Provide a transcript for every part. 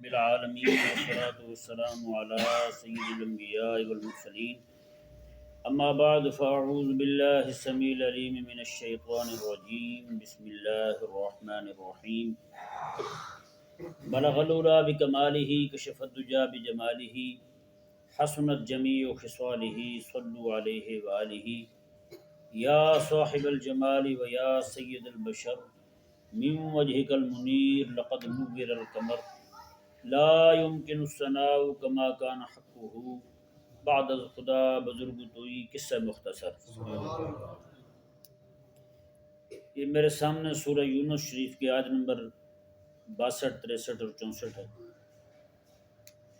العالمین والصلاة والسلام علی سید الانبیاء والمرسلین اما بعد فاعوذ باللہ السمیع العلیم من الشیطان الرجیم بسم اللہ الرحمن الرحیم بلغ العلا بکمالہ کشف الدجا بجمالہ حسنت جمیع خصالہ صلوا علیہ وآلہ یا صاحب الجمال و یا سید البشر من وجهك المنیر لقد نور القمر لا يمكن الثناء كما كان حقه بعد خدا بزرگ توئی قصہ مختصر۔ یہ میرے سامنے سورہ یونس شریف کی آیت نمبر 62، 63 اور 64 ہے۔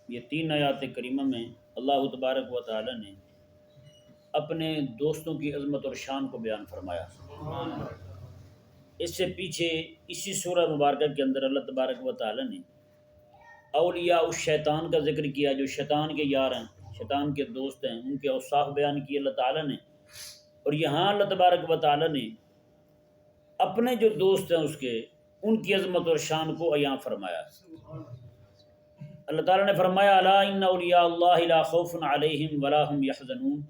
یہ تین آیات کریمہ میں اللہ تبارک و تعالی نے اپنے دوستوں کی عظمت اور شان کو بیان فرمایا۔ اس سے پیچھے اسی سورہ مبارکہ کے اندر اللہ تبارک و تعالی نے اولیاء الشیطان کا ذکر کیا، جو شیطان کے یار ہیں، شیطان کے دوست ہیں، ان کے اوصاف بیان کیے اللہ تعالی نے۔ اور یہاں اللہ تبارک و تعالی نے اپنے جو دوست ہیں اس کے ان کی عظمت اور شان کو عیاں فرمایا۔ اللہ تعالی نے فرمایا الا ان اولیاء اللہ لا خوف علیہم ولا هم یحزنون،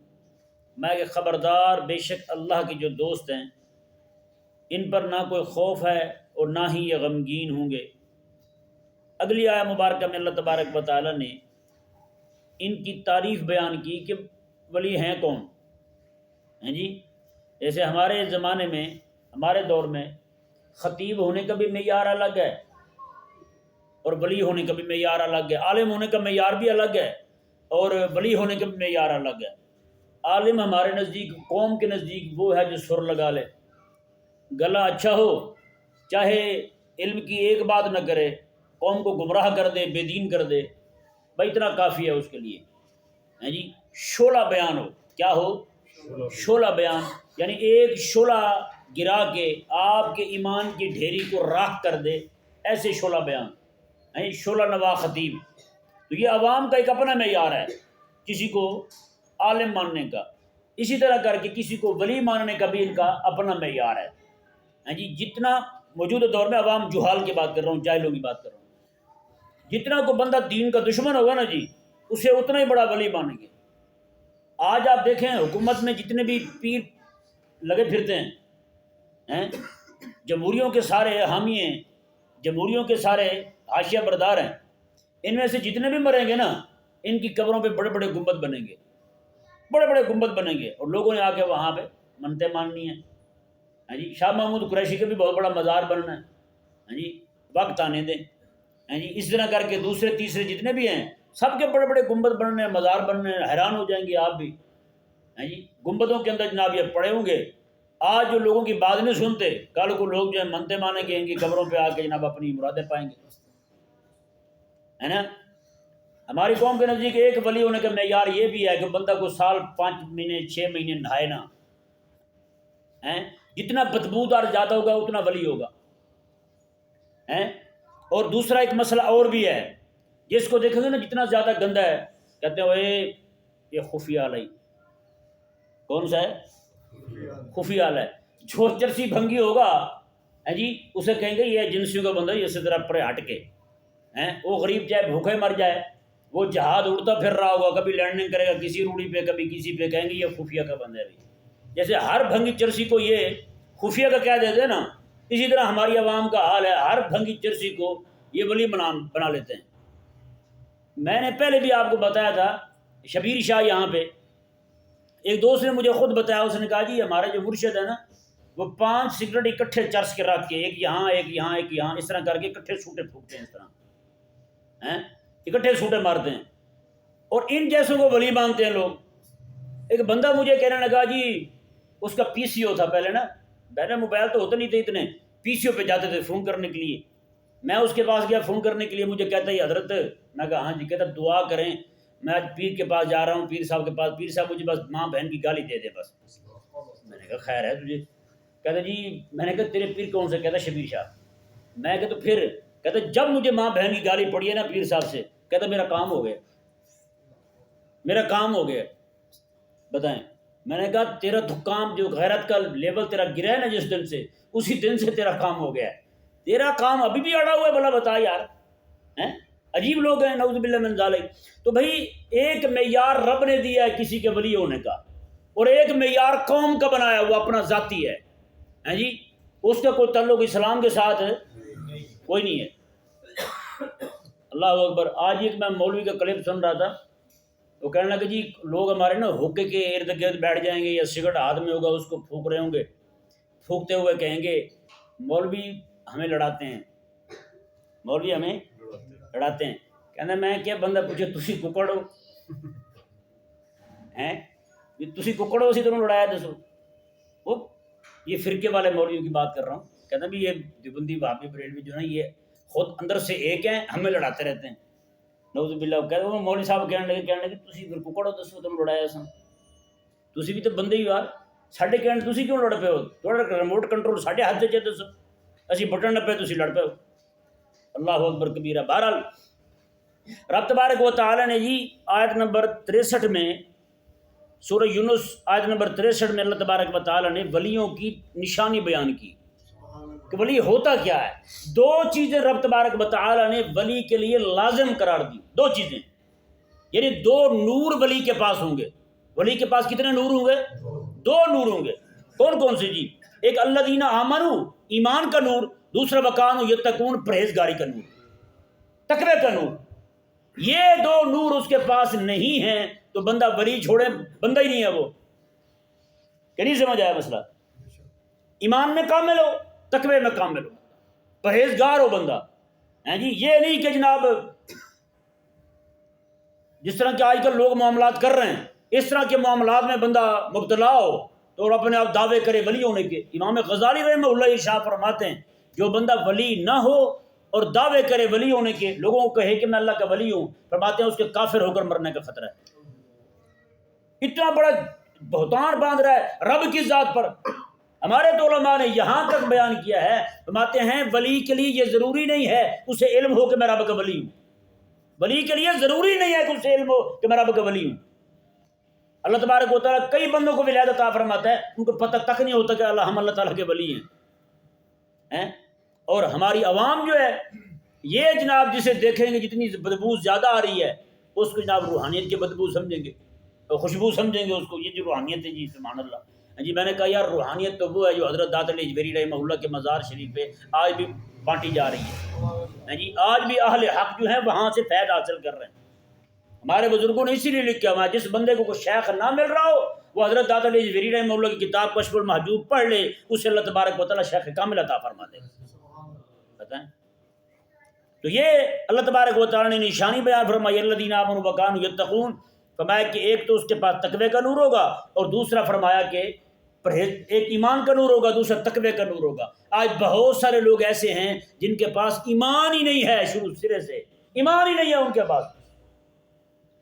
میں کہ خبردار بے شک اللہ کے جو دوست ہیں ان پر نہ کوئی خوف ہے اور نہ ہی یہ غمگین ہوں گے۔ اگلی آیہ مبارکہ میں اللہ تبارک و تعالی نے ان کی تعریف بیان کی کہ ولی ہیں کون ہیں جی۔ جیسے ہمارے زمانے میں، ہمارے دور میں خطیب ہونے کا بھی معیار الگ ہے اور ولی ہونے کا بھی معیار الگ ہے، عالم ہونے کا معیار بھی الگ ہے اور ولی ہونے کا بھی معیار الگ ہے۔ عالم ہمارے نزدیک، قوم کے نزدیک وہ ہے جو سر لگا لے، گلا اچھا ہو، چاہے علم کی ایک بات نہ کرے، قوم کو گمراہ کر دے، بے دین کر دے، بھائی اتنا کافی ہے اس کے لیے ہیں جی۔ شعلہ بیان ہو، کیا ہو؟ شعلہ بیان، یعنی ایک شعلہ گرا کے آپ کے ایمان کی ڈھیری کو راکھ کر دے، ایسے شعلہ بیان ہیں، شعلہ نوا خطیب۔ تو یہ عوام کا ایک اپنا معیار ہے کسی کو عالم ماننے کا، اسی طرح کر کے کسی کو ولی ماننے کا بھی ان کا اپنا معیار ہے ہیں جی۔ جتنا موجودہ دور میں عوام جہال کی بات کر رہا ہوں، جاہلوں کی بات کر رہا ہوں، جتنا کو بندہ دین کا دشمن ہوگا نا جی، اسے اتنا ہی بڑا ولی مانیں گے۔ آج آپ دیکھیں حکومت میں جتنے بھی پیر لگے پھرتے ہیں، جمہوریوں کے سارے حامی ہیں، جمہوریوں کے سارے حاشیہ بردار ہیں، ان میں سے جتنے بھی مریں گے نا، ان کی قبروں پہ بڑے بڑے گنبد بنیں گے، بڑے بڑے گنبد بنیں گے، اور لوگوں نے آ کے وہاں پہ منتیں ماننی ہیں جی۔ شاہ محمود قریشی کا بھی بہت بڑا مزار بننا ہے جی، وقت آنے دیں جی۔ اس طرح کر کے دوسرے تیسرے جتنے بھی ہیں سب کے بڑے بڑے گنبد بننے ہیں، مزار بننے ہیں، حیران ہو جائیں گے آپ بھی جی۔ گنبدوں کے اندر جناب یہ پڑے ہوں گے۔ آج جو لوگوں کی بات نہیں سنتے، کل کو لوگ جو ہے منتیں مانیں گے، ان کی قبروں پہ آ کے جناب اپنی مرادیں پائیں گے، ہے نا۔ ہماری قوم کے نزدیک ایک ولی ہونے کا معیار یہ بھی ہے کہ بندہ کو سال 5 مہینے 6 مہینے نہائے نا، جتنا بدبودار زیادہ ہوگا اتنا ولی ہوگا۔ اور دوسرا ایک مسئلہ اور بھی ہے، جس کو دیکھیں گے نا جتنا زیادہ گندا ہے، کہتے ہیں اے یہ خفیہ علیہ، کون سا ہے؟ خفیہ علیہ۔ جو چرسی بھنگی ہوگا جی، اسے کہیں گے یہ جنسیوں کا بندہ، یہ سے ذرا پڑے ہٹ کے، وہ غریب چاہے بھوکے مر جائے، وہ جہاد اڑتا پھر رہا ہوگا، کبھی لینڈنگ کرے گا کسی روڑی پہ، کبھی کسی پہ، کہیں گے یہ خفیہ کا بندہ ہے بھائی۔ جیسے ہر بھنگی چرسی کو یہ خفیہ کا کہہ دیتے ہیں نا، اسی طرح ہماری عوام کا حال ہے، ہر بھنگی چرسی کو یہ ولی بنا لیتے ہیں۔ میں نے پہلے بھی آپ کو بتایا تھا، شبیر شاہ یہاں پہ ایک دوست نے مجھے خود بتایا، اس نے کہا جی ہمارے جو مرشد ہے نا، وہ 5 سگریٹ اکٹھے چرس کے رکھ کے، ایک یہاں ایک یہاں ایک یہاں، اس طرح کر کے اکٹھے سوٹے پھونکتے ہیں، اس طرح اکٹھے سوٹے مارتے ہیں، اور ان جیسوں کو ولی مانتے ہیں لوگ۔ ایک بندہ مجھے کہنے لگا جی، اس کا پی سی او تھا پہلے نا، پہلے موبائل تو ہوتے نہیں تھے اتنے، پی سی او پہ جاتے تھے فون کرنے کے لیے۔ میں اس کے پاس گیا فون کرنے کے لیے، مجھے کہتا ہے حضرت، میں کہا ہاں جی، کہتا دعا کریں، میں آج پیر کے پاس جا رہا ہوں، پیر صاحب کے پاس، پیر صاحب مجھے بس ماں بہن کی گالی دے دے بس۔ میں نے کہا خیر ہے تجھے؟ کہتا جی، میں نے کہا تیرے پیر کون سے؟ کہتا شبیر شاہ۔ میں کہتا پھر؟ کہتا جب مجھے ماں بہن کی گالی پڑی ہے نا پیر صاحب سے، کہتا میرا کام ہو گیا، میرا کام ہو گیا۔ بتائیں، میں نے کہا تیرا تو کام، جو غیرت کا لیول تیرا گرا ہے نا جس دن سے، اسی دن سے تیرا کام ہو گیا ہے، تیرا کام ابھی بھی اڑا ہوا ہے، بھلا بتا یار، عجیب لوگ ہیں نعوذ باللہ من ذالک۔ تو بھائی ایک معیار رب نے دیا ہے کسی کے ولی ہونے کا، اور ایک معیار قوم کا بنایا وہ اپنا ذاتی ہے، ہیں جی، اس کا کوئی تعلق اسلام کے ساتھ کوئی نہیں ہے۔ اللہ اکبر۔ آج ایک میں مولوی کا کلپ سن رہا تھا، وہ کہنے لگا جی لوگ ہمارے نا حقے کے ارد گرد بیٹھ جائیں گے یا سگریٹ ہاتھ میں ہوگا اس کو پھونک رہے ہوں گے، پھونکتے ہوئے کہیں گے مولوی ہمیں لڑاتے ہیں، مولوی ہمیں لڑاتے ہیں۔ کہنا میں کیا بندہ پوچھے تسی ککڑ ہو ہیں، تسی ککڑ ہو اسی طرح لڑایا دسو۔ وہ یہ فرقے والے مولویوں کی بات کر رہا ہوں، کہنا بھی یہ دیوبندی وہابی بریلوی جو ہے نا یہ خود اندر سے ایک ہیں، ہمیں لڑاتے رہتے ہیں، نعوذ باللہ۔ کہتے ہیں مولوی صاحب کہنے لگے تسی پھر ککڑ ہو دسو تم لڑایا سن، تسی بھی تو بندے ہی یار، ساڈے کہنے تسی کیوں لڑ پے ہو، تھوڑا ریموٹ کنٹرول ساڈے ہاتھ سے دسو، اسی بٹن نپے تسی لڑ پے ہو۔ اللہ اکبر کبیرہ۔ بہرحال رب تبارک و تعالی نے جی آیت نمبر 63 میں سورہ یونس آیت نمبر 63 میں اللہ تبارک و تعالی نے ولیوں کی نشانی بیان کی کہ ولی ہوتا کیا ہے۔ دو چیزیں رب تبارک و تعالی نے ولی کے لیے لازم قرار دی، دو چیزیں، یعنی دو نور ولی کے پاس ہوں گے۔ ولی کے پاس کتنے نور ہوں گے؟ دو نور ہوں گے۔ کون کون سے جی؟ ایک الذین آمنوا ایمان کا نور، دوسرا وکانوا یتقون پرہیزگاری کا نور، تقوی کا نور۔ یہ دو نور اس کے پاس نہیں ہیں تو بندہ ولی چھوڑے بندہ ہی نہیں ہے وہ۔ کہ نہیں سمجھ آیا مسئلہ؟ ایمان میں کامل ہو، تقوی میں کامل ہو، پرہیزگار ہو بندہ، ہیں جی۔ یہ نہیں کہ جناب جس طرح کہ آج کل لوگ معاملات کر رہے ہیں اس طرح کے معاملات میں بندہ مبتلا ہو تو اور اپنے آپ دعوے کرے ولی ہونے کے۔ امام غزالی رحمہ اللہ ارشاد فرماتے ہیں جو بندہ ولی نہ ہو اور دعوے کرے ولی ہونے کے، لوگوں کو کہے کہ میں اللہ کا ولی ہوں، فرماتے ہیں اس کے کافر ہو کر مرنے کا خطرہ ہے۔ اتنا بڑا بہتان باندھ رہا ہے رب کی ذات پر۔ ہمارے تو علماء نے یہاں تک بیان کیا ہے، فرماتے ہیں ولی کے لیے یہ ضروری نہیں ہے اسے علم ہو کہ میں رب کا ولی ہوں، ولی کے لیے ضروری نہیں ہے کہ اسے علم ہو کہ میں رب کا ولی ہوں۔ اللہ تبارک و تعالیٰ کئی بندوں کو ولایت عطا فرماتا ہے ان کو پتہ تک نہیں ہوتا کہ ہم اللہ تعالیٰ کے ولی ہیں۔ اور ہماری عوام جو ہے یہ جناب جسے دیکھیں گے جتنی بدبو زیادہ آ رہی ہے اس کو جناب روحانیت کی بدبو سمجھیں گے، خوشبو سمجھیں گے اس کو، یہ جو روحانیت ہے جی سبحان اللہ۔ جی میں نے کہا یار روحانیت تو وہ ہے جو حضرت داتا علی اجویری رحمہ اللہ کے مزار شریف پہ آج بھی بانٹی جا رہی ہے جی۔ آج بھی اہل حق جو ہیں وہاں سے فیض حاصل کر رہے ہیں۔ ہمارے بزرگوں نے اسی لیے لکھا ہوا جس بندے کو کوئی شیخ نہ مل رہا ہو وہ حضرت داتا علی اجویری رحمہ اللہ کی کتاب کشف المحجوب پڑھ لے، اسے اللہ تبارک و تعالیٰ شیخ کامل عطا فرما دے۔ بتائیں تو یہ اللہ تبارک و تعالیٰ نے نشانی بیان فرمائی الذین آمنوا وکانوا یتقون، فرمایا کہ ایک تو اس کے پاس تقوی کا نور ہوگا اور دوسرا فرمایا کہ ایک ایمان کا نور ہوگا دوسرا تقوی کا نور ہوگا۔ آج بہت سارے لوگ ایسے ہیں جن کے پاس ایمان ہی نہیں ہے، شروع سرے سے ایمان ہی نہیں ہے ان کے پاس،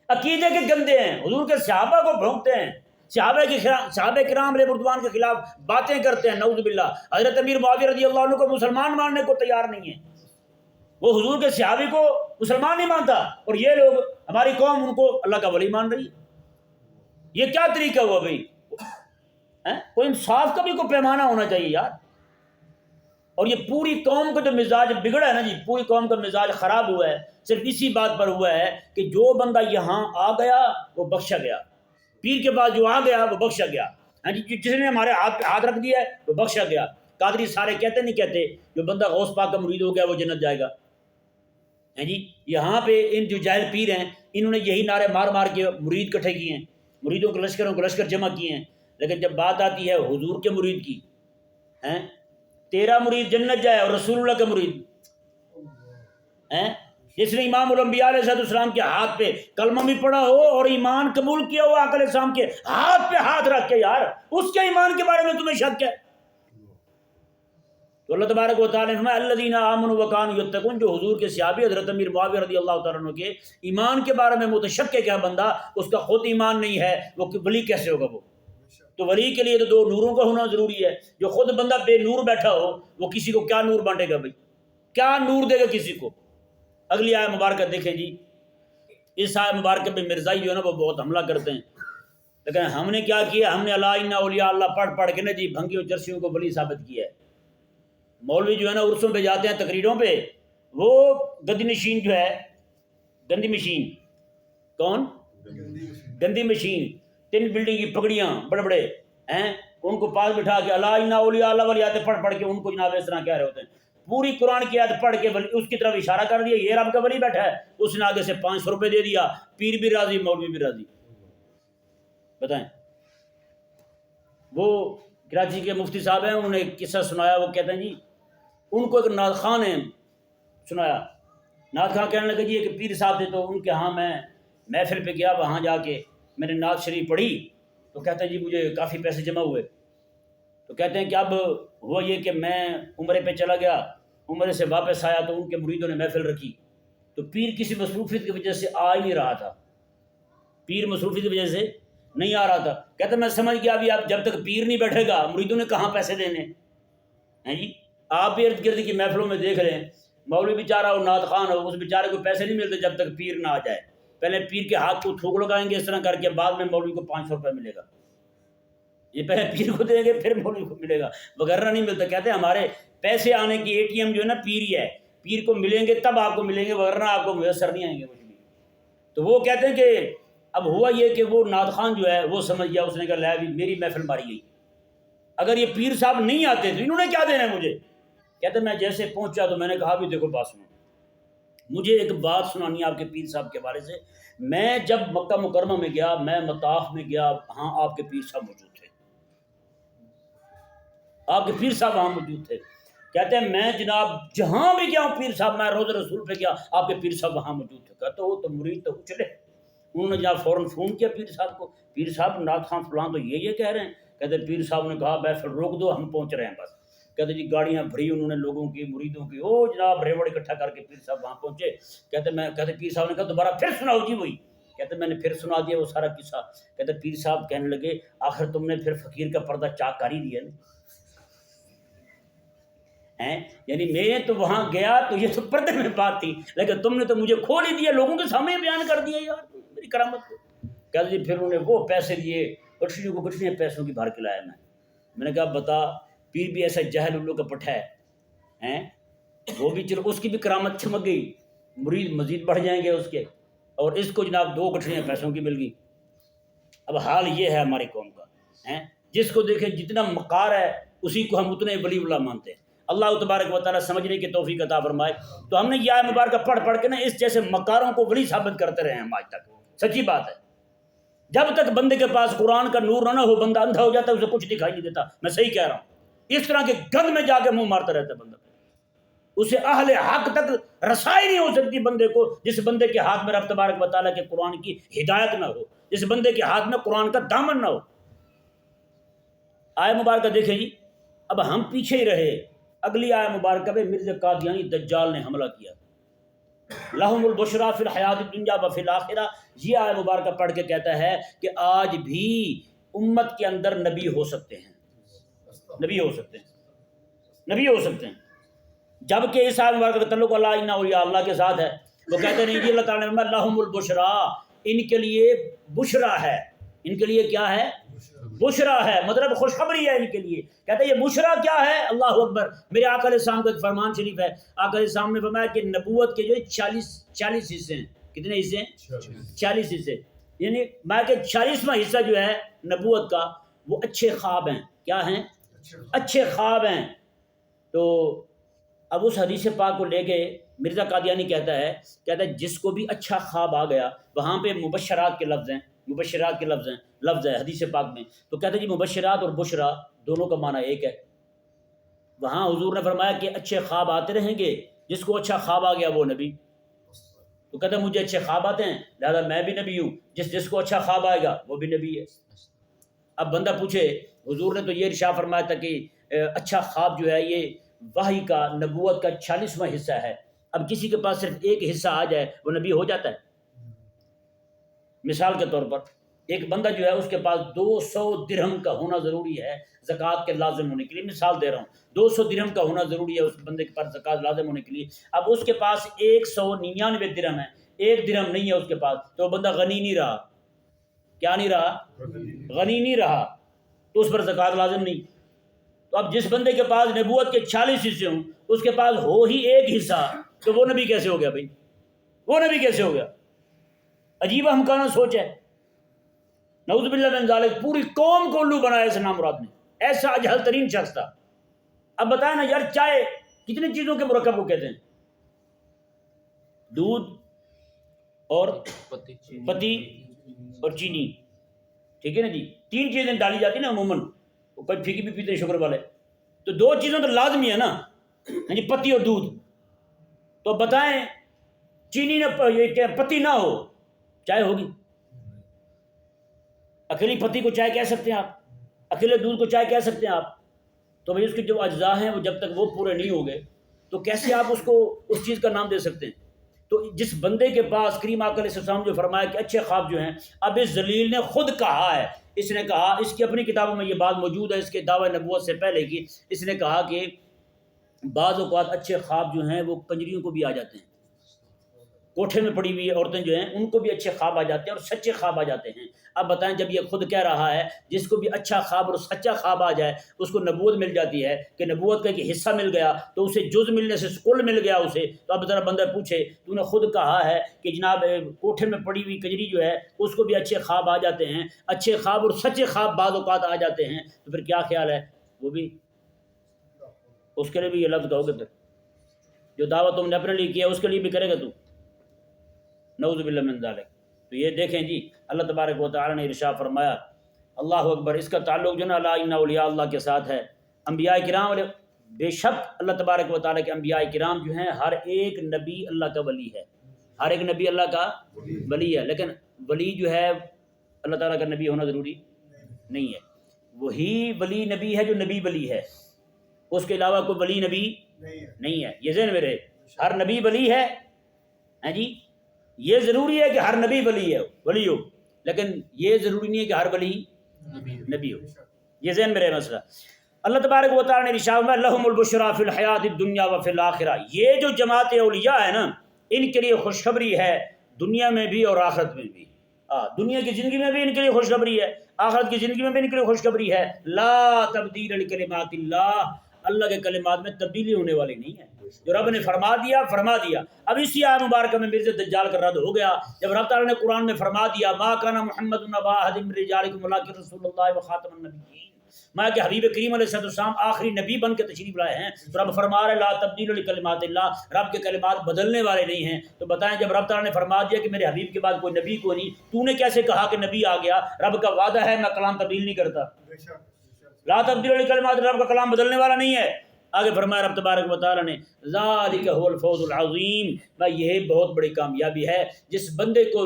عقیدے کے گندے ہیں، حضور کے صحابہ کو بھونکتے ہیں، صحابہ کرام علیہ رضوان کے خلاف باتیں کرتے ہیں، نعوذ باللہ۔ حضرت امیر معاویہ رضی اللہ عنہ کو مسلمان ماننے کو تیار نہیں ہے، وہ حضور کے صحابی کو مسلمان نہیں مانتا، اور یہ لوگ ہماری قوم ان کو اللہ کا ولی مان رہی ہے۔ یہ کیا طریقہ ہوا بھائی؟ کوئی انصاف کا بھی کوئی پیمانہ ہونا چاہیے یار۔ اور یہ پوری قوم کا جو مزاج بگڑا ہے نا جی، پوری قوم کا مزاج خراب ہوا ہے صرف اسی بات پر ہوا ہے کہ جو بندہ یہاں آ گیا وہ بخشا گیا، پیر کے بعد جو آ گیا وہ بخشا گیا، ہاں جی، جس نے ہمارے ہاتھ پہ ہاتھ رکھ دیا ہے وہ بخشا گیا۔ قادری سارے کہتے نہیں کہتے جو بندہ غوث پاک کا مرید ہو گیا وہ جنت جائے گا، ہیں جی۔ یہاں پہ ان جو جاہل پیر ہیں انہوں نے یہی نعرے مار مار کے مرید کٹھے کیے ہیں، مریدوں کے لشکروں کو لشکر جمع کیے ہیں، لیکن جب بات آتی ہے حضور کے مرید کی، ہیں تیرا مرید جنت جائے اور رسول اللہ کا مرید، ہیں جس نے امام الانبیاء علیہ السلام کے ہاتھ پہ کلمہ بھی پڑھا ہو اور ایمان قبول کیا ہو آقا علیہ السلام کے ہاتھ پہ ہاتھ رکھ کے، یار اس کے ایمان کے بارے میں تمہیں شک ہے؟ تو اللہ تبارک و تعالیٰ نے فرمایا الذین آمنوا وکانوا یتقون، جو حضور کے صحابی حضرت امیر معاویہ رضی اللہ تعالیٰ عنہ کے ایمان کے بارے میں متشکک ہے بندہ، اس کا خود ایمان نہیں ہے، وہ ولی کیسے ہوگا وہ؟ تو ولی کے لیے تو دو نوروں کا ہونا ضروری ہے۔ جو خود بندہ بے نور بیٹھا ہو وہ کسی کو کیا نور بانٹے گا بھائی؟ کیا نور دے گا کسی کو؟ اگلی آیت مبارکہ دیکھیں جی، اس آیت مبارکہ پہ مرزائی جو ہے نا وہ بہت حملہ کرتے ہیں، لیکن ہم نے کیا کیا؟ ہم نے الا ان اولیاء اللہ پڑھ پڑھ کے نا جی بھنگیوں چرسیوں کو ولی ثابت کیا ہے۔ مولوی جو ہے نا عرسوں پہ جاتے ہیں تقریروں پہ، وہ گدی نشین جو ہے گندی مشین. کون؟ گندی مشین. 3 بلڈنگ کی پگڑیاں بڑے بڑے ہیں، ان کو پاس بٹھا کے اللہ انا اولیاء اللہ والی آیتیں پڑھ کے ان کو جناب اس طرح کہہ رہے ہوتے ہیں. پوری قرآن کی آیت پڑھ کے اس کی طرف اشارہ کر دیا، یہ رب کا ولی بیٹھا ہے. اس نے آگے سے 500 روپے دے دیا، پیر بھی راضی مولوی بھی راضی. بتائیں. وہ کراچی کے مفتی صاحب ہیں، انہوں نے ایک قصہ سنایا. وہ کہتے ہیں جی ان کو ایک نعت خان نے سنایا. نعت خان کہنے لگے جی ایک پیر صاحب تھے، تو ان کے ہاں میں محفل پہ گیا، وہاں جا کے میں نے نعت شریف پڑھی. تو کہتے ہیں جی مجھے کافی پیسے جمع ہوئے. تو کہتے ہیں کہ اب ہوا یہ کہ میں عمرے پہ چلا گیا، عمرے سے واپس آیا تو ان کے مریدوں نے محفل رکھی. تو پیر کسی مصروفیت کی وجہ سے آ ہی نہیں رہا تھا، پیر مصروفیت کی وجہ سے نہیں آ رہا تھا. کہتے میں سمجھ گیا ابھی اب جب تک پیر نہیں بیٹھے گا مریدوں نے کہاں پیسے دینے ہیں. جی آپ بھی ارد گرد کی محفلوں میں دیکھ رہے ہیں، مولوی بیچارہ ہو نعت خان ہو، اس بیچارے کو پیسے نہیں ملتے جب تک پیر نہ آ جائے. پہلے پیر کے ہاتھ کو تھوک لگائیں گے اس طرح کر کے، بعد میں مولوی کو 500 روپے ملے گا. یہ پہلے پیر کو دیں گے پھر مولوی کو ملے گا، وغیرہ نہیں ملتا. کہتے ہیں ہمارے پیسے آنے کی اے ٹی ایم جو ہے نا پیر ہی ہے، پیر کو ملیں گے تب آپ کو ملیں گے، وغیرہ آپ کو میسر نہیں آئیں گے کچھ بھی. تو وہ کہتے ہیں کہ اب ہوا یہ کہ وہ نعت خان جو ہے وہ سمجھ گیا، اس نے کہا لے بھی میری محفل ماری گئی، اگر یہ پیر صاحب نہیں آتے تو انہوں نے کیا دینا ہے مجھے. کہتے میں جیسے پہنچا تو میں نے کہا بھی دیکھو بات سنو، مجھے ایک بات سنانی ہے آپ کے پیر صاحب کے بارے سے. میں جب مکہ مکرمہ میں گیا، میں مطاف میں گیا، ہاں آپ کے پیر صاحب موجود تھے، آپ کے پیر صاحب وہاں موجود تھے. کہتے ہیں میں جناب جہاں بھی گیا ہوں پیر صاحب، میں روضہ رسول پہ گیا آپ کے پیر صاحب وہاں موجود تھے. کہتے وہ تو مرید تو چلے. انہوں نے جناب فوراً فون کیا پیر صاحب کو، پیر صاحب نعت خان فلاں تو یہ کہہ رہے ہیں. کہتے پیر صاحب نے کہا محفل روک دو ہم پہنچ رہے ہیں بس. کہتے جی گاڑیاں بھری انہوں نے لوگوں کی مریدوں کی، او جناب ریوڑ اکٹھا کر کے پیر صاحب وہاں پہنچے. کہتے پیر صاحب نے کہا دوبارہ پھر سناؤ جی وہی. کہتے میں نے پھر سنا دیا وہ سارا قصہ. کہتے پیر صاحب کہنے لگے آخر تم نے پھر فقیر کا پردہ چاک کر ہی دیا نا. یعنی میں تو وہاں گیا تو یہ تو پردے میں بات تھی، لیکن تم نے تو مجھے کھول ہی دیا، لوگوں کے سامنے بیان کر دیا یار میری کرامت کو. کہتے جی پھر انہوں نے وہ پیسے دیے، گٹھڑیوں کو گٹھڑیاں پیسوں کی بھر کے لایا. میں نے کہا بتا پیر بھی ایسا جہل الو کا پٹھا ہے، وہ بھی چلو اس کی بھی کرامت چمک گئی، مرید مزید بڑھ جائیں گے اس کے، اور اس کو جناب 2 گٹھڑیاں پیسوں کی مل گئی. اب حال یہ ہے ہماری قوم کا، جس کو دیکھیں جتنا مکار ہے اسی کو ہم اتنے ولی اللہ مانتے ہیں. اللہ تبارک و تعالیٰ سمجھنے کی توفیق عطا فرمائے. تو ہم نے یہ آیت مبارکہ پڑھ کے نا اس جیسے مکاروں کو ولی ثابت کرتے رہے ہیں ہم آج تک. سچی بات ہے، جب تک بندے کے پاس قرآن کا نور نہ ہو بندہ اندھا ہو جاتا ہے، اسے کچھ دکھائی نہیں دیتا. میں صحیح کہہ رہا ہوں. اس طرح کے گند میں جا کے منہ مارتا رہتا ہے بندہ، اسے اہل حق تک رسائی نہیں ہو سکتی بندے کو. جس بندے کے ہاتھ میں رب تبارک و تعالیٰ کے قرآن کی ہدایت نہ ہو، جس بندے کے ہاتھ میں قرآن کا دامن نہ ہو. آیت مبارکہ دیکھیں جی، اب ہم پیچھے ہی رہے. اگلی آیت مبارکہ میں مرزا قادیانی دجال نے حملہ کیا. لہم البشریٰ فی الحیات الدنیا و فی الآخرہ. یہ آیت مبارکہ پڑھ کے کہتا ہے کہ آج بھی امت کے اندر نبی ہو سکتے ہیں، نبی ہو سکتے ہیں، نبی ہو سکتے ہیں. جبکہ اس آیت مبارکہ کا تعلق اللہ انا اولیاء اللہ کے ساتھ ہے. وہ کہتے نہیں جی اللہ تعالیٰ نے لہم البشریٰ، ان کے لیے بشرا ہے. ان کے لیے کیا ہے؟ بشرا ہے، مطلب خوشخبری ہے ان کے لیے. کہتے ہیں یہ بشرا کیا ہے؟ اللہ اکبر. میرے آقا علیہ السلام کا ایک فرمان شریف ہے، آقا علیہ السلام نے فرمایا کہ نبوت کے جو 40 حصے ہیں. کتنے حصے ہیں؟ 40 حصے. یعنی میں کہ 40واں حصہ جو ہے نبوت کا وہ اچھے خواب ہیں. کیا ہیں؟ اچھے خواب ہیں. تو اب اس حدیث پاک کو لے کے مرزا قادیانی کہتا ہے جس کو بھی اچھا خواب آ گیا، وہاں پہ مبشرات کے لفظ ہیں، مبشرات کے لفظ ہے حدیث پاک میں. تو کہتے ہیں جی مبشرات اور بشرا دونوں کا معنی ایک ہے. وہاں حضور نے فرمایا کہ اچھے خواب آتے رہیں گے، جس کو اچھا خواب آ گیا وہ نبی. تو کہتے ہیں مجھے اچھے خواب آتے ہیں لہذا میں بھی نبی ہوں، جس کو اچھا خواب آئے گا وہ بھی نبی ہے. اب بندہ پوچھے حضور نے تو یہ ارشاد فرمایا تھا کہ اچھا خواب جو ہے یہ وحی کا نبوت کا 40واں حصہ ہے. اب کسی کے پاس صرف ایک حصہ آ جائے وہ نبی ہو جاتا ہے؟ مثال کے طور پر ایک بندہ جو ہے اس کے پاس 200 درہم کا ہونا ضروری ہے زکوٰۃ کے لازم ہونے کے لیے. مثال دے رہا ہوں، 200 درہم کا ہونا ضروری ہے اس بندے کے پاس زکوٰۃ لازم ہونے کے لیے. اب اس کے پاس 199 درہم ہے، 1 درہم نہیں ہے اس کے پاس، تو بندہ غنی نہیں رہا. کیا نہیں رہا؟ غنی نہیں رہا، تو اس پر زکوٰۃ لازم نہیں. تو اب جس بندے کے پاس نبوت کے 40 حصے ہوں، اس کے پاس ہو ہی ایک حصہ، تو وہ نبی کیسے ہو گیا بھائی؟ وہ نبی کیسے ہو گیا؟ عجیب ہمکانہ سوچ ہے. نعوذ باللہ من ذالک. پوری قوم کو الو بنایا اس نامراد نے. ایسا اجہل ترین شخص تھا. اب بتائیں نا یار، چائے کتنی چیزوں کے مرکب کو کہتے ہیں؟ دودھ اور پتی اور چینی، ٹھیک ہے نا جی. 3 چیزیں ڈالی جاتی ہیں نا عموماً. کوئی پھیکی بھی پیتے ہیں شوگر والے. تو 2 چیزوں تو لازمی ہے نا، ہاں جی، پتی اور دودھ. تو بتائیں چینی نہ، یہ پتی نہ ہو، چائے ہوگی؟ اکیلی پتی کو چائے کہہ سکتے ہیں آپ؟ اکیلے دودھ کو چائے کہہ سکتے ہیں آپ؟ تو بھائی اس کے جو اجزاء ہیں وہ جب تک وہ پورے نہیں ہوں گے تو کیسے آپ اس کو اس چیز کا نام دے سکتے ہیں؟ تو جس بندے کے پاس کریم آقا علیہ السلام جو فرمایا کہ اچھے خواب جو ہیں، اب اس ذلیل نے خود کہا ہے، اس نے کہا، اس کی اپنی کتابوں میں یہ بات موجود ہے، اس کے دعوی نبوت سے پہلے کی، اس نے کہا کہ بعض اوقات اچھے خواب جو ہیں وہ کنجریوں کو بھی آ جاتے ہیں. کوٹھے میں پڑی ہوئی عورتیں جو ہیں ان کو بھی اچھے خواب آ جاتے ہیں اور سچے خواب آ جاتے ہیں. اب بتائیں جب یہ خود کہہ رہا ہے، جس کو بھی اچھا خواب اور سچا خواب آ جائے اس کو نبوت مل جاتی ہے کہ نبوت کا ایک حصہ مل گیا تو اسے جز ملنے سے کل مل گیا اسے. تو اب ذرا بندہ پوچھے، تو نے خود کہا ہے کہ جناب کوٹھے میں پڑی ہوئی کجری جو ہے اس کو بھی اچھے خواب آ جاتے ہیں، اچھے خواب اور سچے خواب بعض اوقات آ جاتے ہیں، تو پھر کیا خیال ہے؟ وہ بھی اس کے لیے بھی یہ لفظ کہو گے؟ پھر جو دعویٰ تم نے اپنے لیے کیا اس کے لیے بھی کرے گا تو؟ نعوذ باللہ من ذالک. تو یہ دیکھیں جی، اللہ تبارک و تعالیٰ نے ارشاد فرمایا، اللہ اکبر، اس کا تعلق جو نا لا ان اولیاء اللہ کے ساتھ ہے. انبیاء کرام، اور بے شک اللہ تبارک و تعالیٰ کے انبیاء کرام جو ہیں، ہر ایک نبی اللہ کا ولی ہے. ہر ایک نبی اللہ کا ولی ہے. لیکن ولی جو ہے اللہ تعالیٰ کا نبی ہونا ضروری نہیں ہے. وہی ولی نبی ہے جو نبی ولی ہے، اس کے علاوہ کوئی ولی نبی نہیں ہے. یہ ذہن میں رہے، ہر نبی ولی ہے. ہاں جی، یہ ضروری ہے کہ ہر نبی ولی ہو، لیکن یہ ضروری نہیں ہے کہ ہر ولی نبی ہو. یہ ذہن میں رہے مسئلہ. اللہ تبارک و تعالیٰ نے ارشاد فرمایا لہم البشریٰ فی الحیات الدنیا و فی الآخرہ. یہ جو جماعت اولیاء ہے نا، ان کے لیے خوشخبری ہے دنیا میں بھی اور آخرت میں بھی. دنیا کی زندگی میں بھی ان کے لیے خوشخبری ہے، آخرت کی زندگی میں بھی ان کے لیے خوشخبری ہے. لا تبدیل لکلمات اللہ. اللہ کے کلمات میں تبدیلی ہونے والی نہیں ہے. جو رب نے فرما دیا فرما دیا. اب اسی آیت مبارکہ میں مرزا دجال کا رد ہو گیا جب رب تعالیٰ نے قرآن میں فرما دیا ما کان محمد ابا احد من رجالکم ولکن رسول اللہ وخاتم النبیین. میں کہ حبیب کریم علیہ السلام آخری نبی بن کے تشریف لائے ہیں. تو رب فرما رہے لا تبدیل لکلمات اللہ، رب کے کلمات بدلنے والے نہیں ہیں. تو بتائیں جب رب تعالیٰ نے فرما دیا کہ میرے حبیب کے بعد کوئی نبی کو نہیں، تو نے کیسے کہا کہ نبی آ گیا؟ رب کا وعدہ ہے میں کلام تبدیل نہیں کرتا. لا تبدیل لکلمات، رب کا کلام بدلنے والا نہیں ہے. آگے فرمایا رب تبارک و تعالیٰ نے ذالک هو الفوز العظیم. بھائی یہ بہت بڑی کامیابی ہے جس بندے کو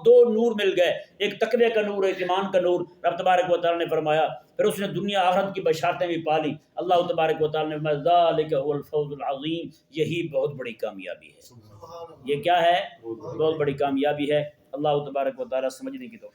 دو نور مل گئے، ایک تقوی کا نور، ایک ایمان کا نور. رب تبارک و تعالیٰ نے فرمایا پھر اس نے دنیا آخرت کی بشارتیں بھی پالی. اللہ تبارک و تعالیٰ نے فرمایا ذالک هو الفوز العظیم. یہی بہت بڑی کامیابی ہے. یہ کیا ہے؟ بہت بڑی کامیابی ہے. اللہ تبارک و تعالیٰ سمجھنے کی توفیق